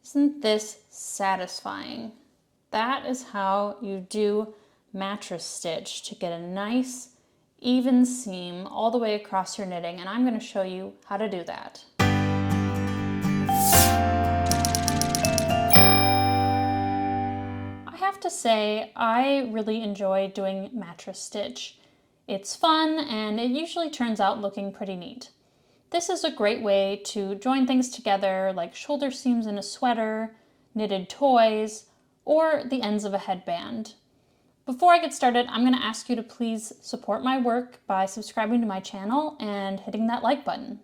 Isn't this satisfying? That is how you do mattress stitch to get a nice even seam all the way across your knitting, and I'm going to show you how to do that. I have to say, I really enjoy doing mattress stitch. It's fun and it usually turns out looking pretty neat. This is a great way to join things together like shoulder seams in a sweater, knitted toys, or the ends of a headband. Before I get started, I'm going to ask you to please support my work by subscribing to my channel and hitting that like button.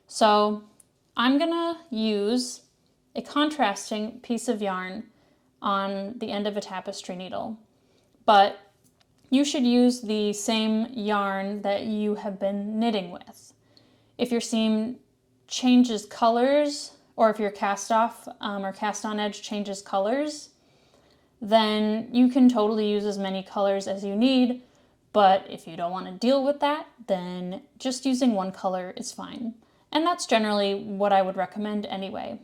So I'm going to use a contrasting piece of yarn on the end of a tapestry needle, but you should use the same yarn that you have been knitting with. If your seam changes colors, or if your cast off or cast on edge changes colors, then you can totally use as many colors as you need, but if you don't want to deal with that, then just using one color is fine. And that's generally what I would recommend anyway.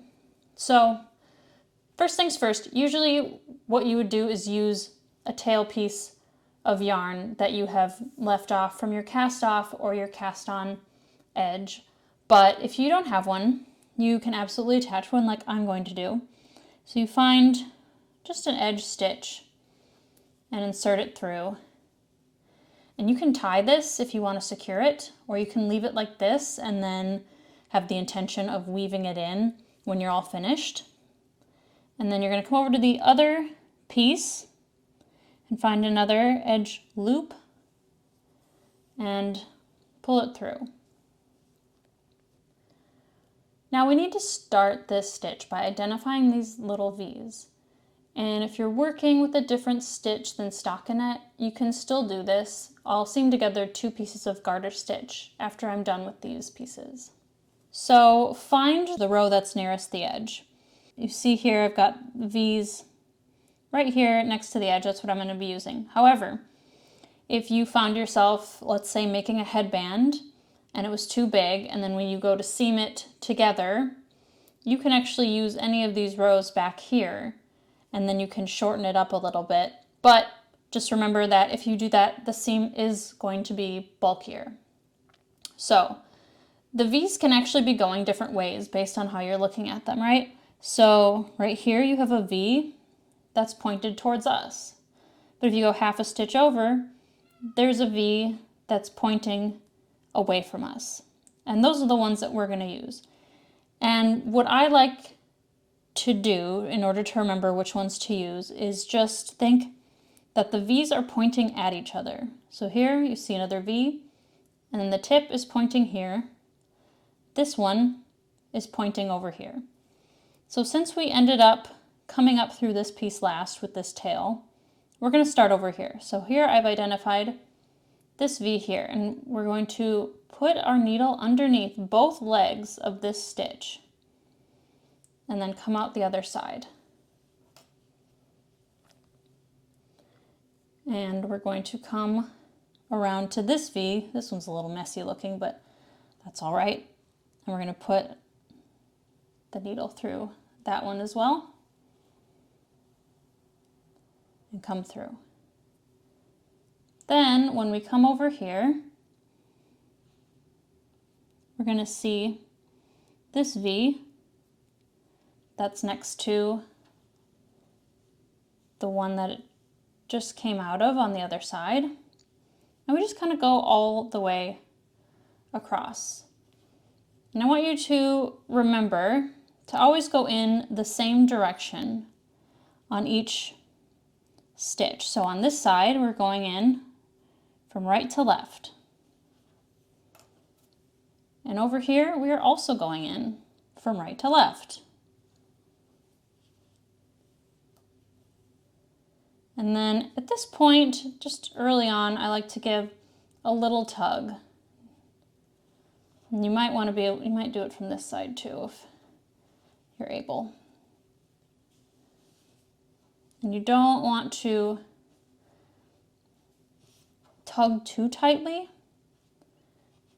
So first things first, usually what you would do is use a tail piece of yarn that you have left off from your cast off or your cast on edge. But if you don't have one, you can absolutely attach one like I'm going to do. So you find just an edge stitch and insert it through. And you can tie this if you want to secure it, or you can leave it like this and then have the intention of weaving it in when you're all finished. And then you're going to come over to the other piece and find another edge loop and pull it through. Now we need to start this stitch by identifying these little V's. And if you're working with a different stitch than stockinette, you can still do this. I'll seam together 2 pieces of garter stitch after I'm done with these pieces. So find the row that's nearest the edge. You see here I've got V's right here next to the edge. That's what I'm going to be using. However, if you found yourself, let's say, making a headband and it was too big, and then when you go to seam it together, you can actually use any of these rows back here, and then you can shorten it up a little bit. But just remember that if you do that, the seam is going to be bulkier. So the V's can actually be going different ways based on how you're looking at them, right? So right here you have a V that's pointed towards us. But if you go half a stitch over, there's a V that's pointing away from us. And those are the ones that we're going to use. And what I like to do in order to remember which ones to use is just think that the V's are pointing at each other. So here you see another V, and then the tip is pointing here. This one is pointing over here. So since we ended up coming up through this piece last with this tail, we're going to start over here. So here I've identified this V here, and we're going to put our needle underneath both legs of this stitch and then come out the other side. And we're going to come around to this V. This one's a little messy looking, but that's all right. And we're going to put the needle through that one as well and come through. Then when we come over here, we're going to see this V that's next to the one that it just came out of on the other side. And we just kind of go all the way across. And I want you to remember to always go in the same direction on each stitch. So on this side, we're going in from right to left. And over here, we are also going in from right to left. And then at this point, just early on, I like to give a little tug. And you might do it from this side too if you're able. And you don't want to tug too tightly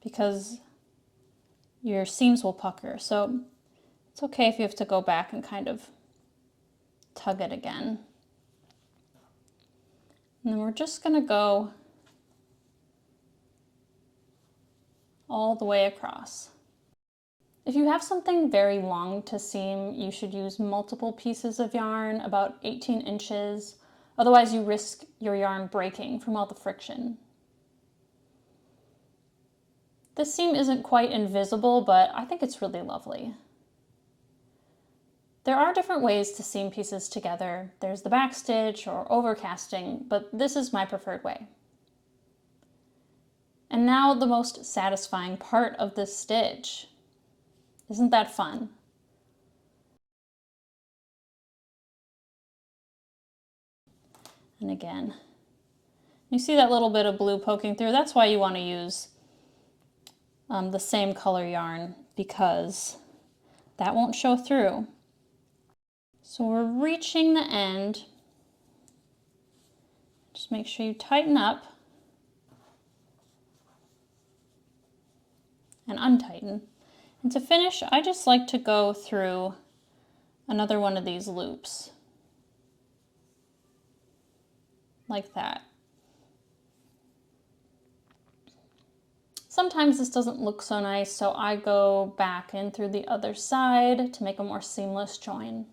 because your seams will pucker. So It's okay if you have to go back and kind of tug it again. And then we're just going to go all the way across. If you have something very long to seam, you should use multiple pieces of yarn, about 18 inches. Otherwise, you risk your yarn breaking from all the friction. This seam isn't quite invisible, but I think it's really lovely. There are different ways to seam pieces together. There's the backstitch or overcasting, but this is my preferred way. And now the most satisfying part of this stitch. Isn't that fun? And again, you see that little bit of blue poking through? That's why you want to use the same color yarn, because that won't show through. So we're reaching the end. Just make sure you tighten up and untighten. And to finish, I just like to go through another one of these loops, like that. Sometimes this doesn't look so nice, so I go back in through the other side to make a more seamless join.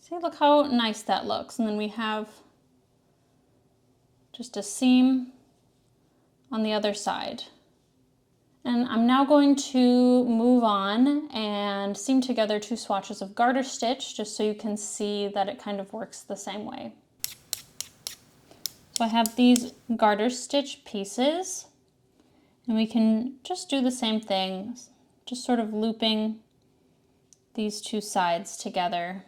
See, look how nice that looks. And then we have just a seam on the other side. And I'm now going to move on and seam together 2 swatches of garter stitch, just so you can see that it kind of works the same way. So I have these garter stitch pieces, and we can just do the same thing, just sort of looping these 2 sides together.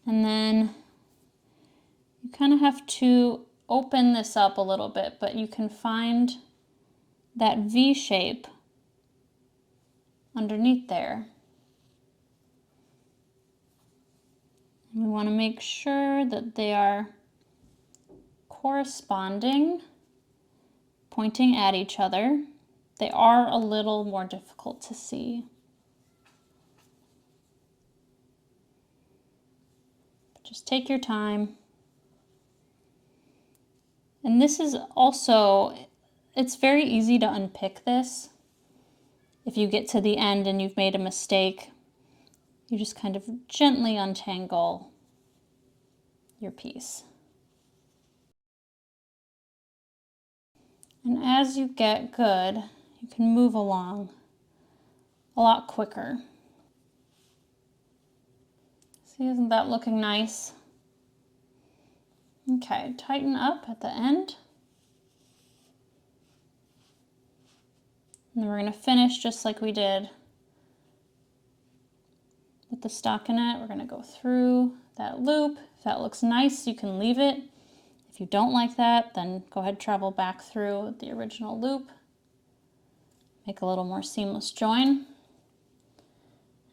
And then you kind of have to open this up a little bit, but you can find that V shape underneath there. And we want to make sure that they are corresponding, pointing at each other. They are a little more difficult to see. But just take your time. And this is also, it's very easy to unpick this. If you get to the end and you've made a mistake, you just kind of gently untangle your piece. And as you get good, you can move along a lot quicker. See, isn't that looking nice? Okay, tighten up at the end. And then we're going to finish just like we did with the stockinette. We're going to go through that loop. If that looks nice, you can leave it. If you don't like that, then go ahead and travel back through the original loop. Make a little more seamless join.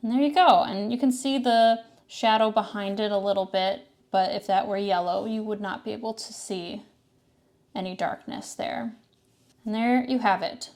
And there you go. And you can see the shadow behind it a little bit, but if that were yellow, you would not be able to see any darkness there. And there you have it.